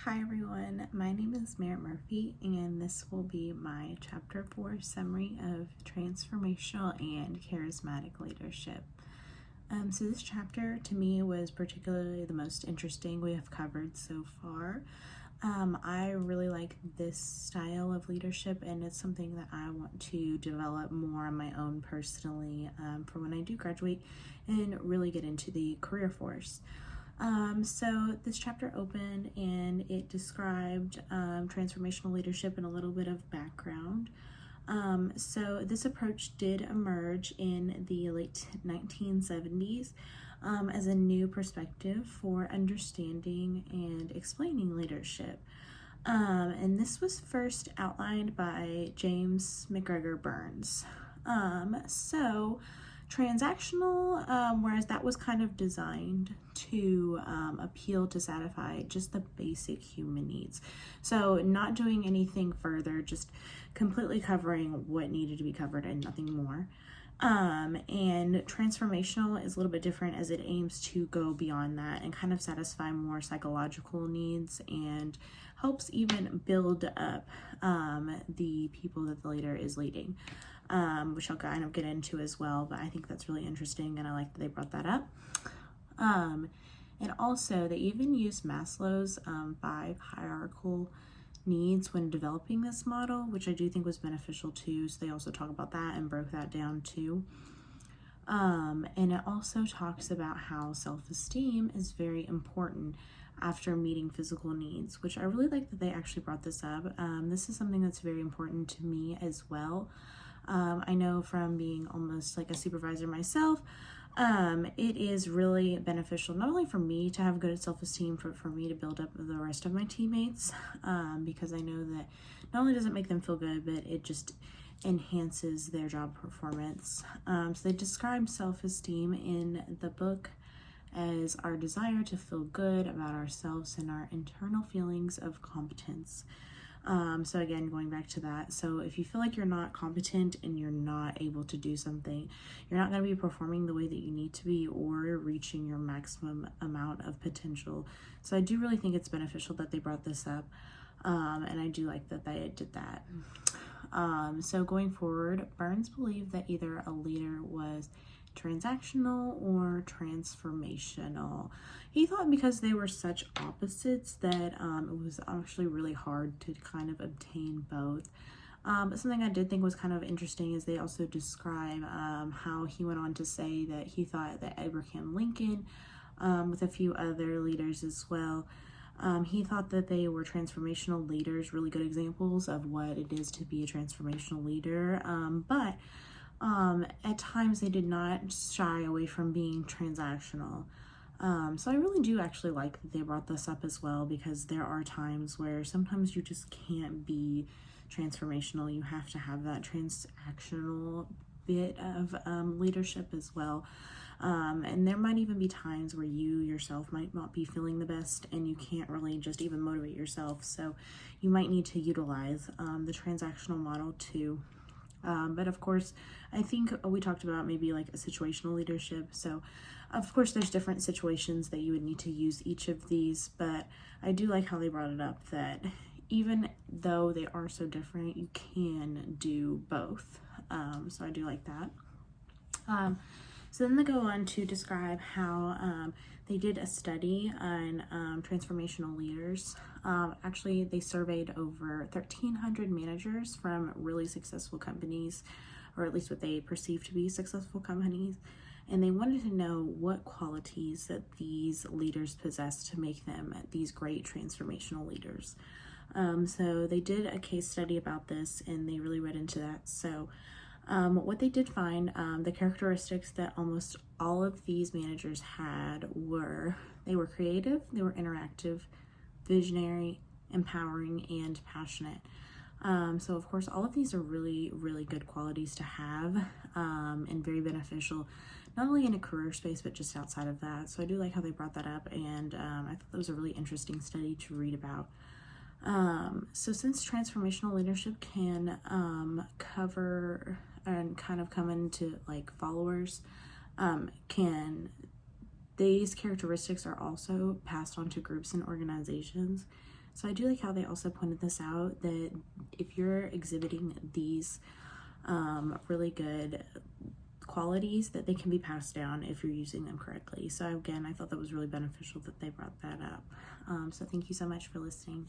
Hi everyone, my name is Merritt Murphy and this will be my Chapter 4 summary of transformational and charismatic leadership. So this chapter to me was particularly the most interesting we have covered so far. I really like this style of leadership and it's something that I want to develop more on my own personally for when I do graduate and really get into the career force. So this chapter opened and it described transformational leadership and a little bit of background. So this approach did emerge in the late 1970s as a new perspective for understanding and explaining leadership. And this was first outlined by James McGregor Burns. So transactional, whereas that was kind of designed to appeal to satisfy just the basic human needs. So not doing anything further, just completely covering what needed to be covered and nothing more. And transformational is a little bit different as it aims to go beyond that and kind of satisfy more psychological needs and helps even build up the people that the leader is leading, which I'll kind of get into as well, but I think that's really interesting and I like that they brought that up. And also they even used Maslow's 5 hierarchical needs when developing this model, which I do think was beneficial too. So they also talk about that and broke that down too. And it also talks about how self-esteem is very important after meeting physical needs, which I really like that they actually brought this up. This is something that's very important to me as well. I know from being almost like a supervisor myself, it is really beneficial not only for me to have good self-esteem, but for me to build up the rest of my teammates, because I know that not only does it make them feel good, but it just enhances their job performance. So they describe self-esteem in the book as our desire to feel good about ourselves and our internal feelings of competence. So again, going back to that, so if you feel like you're not competent and you're not able to do something, you're not going to be performing the way that you need to be or reaching your maximum amount of potential. So I do really think it's beneficial that they brought this up, and I do like that they did that. So going forward, Burns believed that either a leader was transactional or transformational. He thought because they were such opposites that it was actually really hard to kind of obtain both. But something I did think was kind of interesting is they also describe how he went on to say that he thought that Abraham Lincoln, with a few other leaders as well, he thought that they were transformational leaders, really good examples of what it is to be a transformational leader. But at times they did not shy away from being transactional. So I really do actually like that they brought this up as well, because there are times where sometimes you just can't be transformational. You have to have that transactional bit of leadership as well. And there might even be times where you yourself might not be feeling the best and you can't really just even motivate yourself. So you might need to utilize the transactional model too. But of course, I think we talked about maybe like a situational leadership. So of course there's different situations that you would need to use each of these, but I do like how they brought it up that even though they are so different, you can do both. So I do like that. So then they go on to describe how they did a study on transformational leaders. Actually, they surveyed over 1,300 managers from really successful companies, or at least what they perceive to be successful companies. And they wanted to know what qualities that these leaders possess to make them these great transformational leaders. So they did a case study about this and they really read into that. So what they did find, the characteristics that almost all of these managers had were they were creative, they were interactive, visionary, empowering, and passionate. So of course all of these are really, really good qualities to have and very beneficial, not only in a career space, but just outside of that. So I do like how they brought that up, and I thought that was a really interesting study to read about. So since transformational leadership can cover and kind of come into like followers, these characteristics are also passed on to groups and organizations. So I do like how they also pointed this out, that if you're exhibiting these really good qualities, that they can be passed down if you're using them correctly. So again, I thought that was really beneficial that they brought that up. So thank you so much for listening.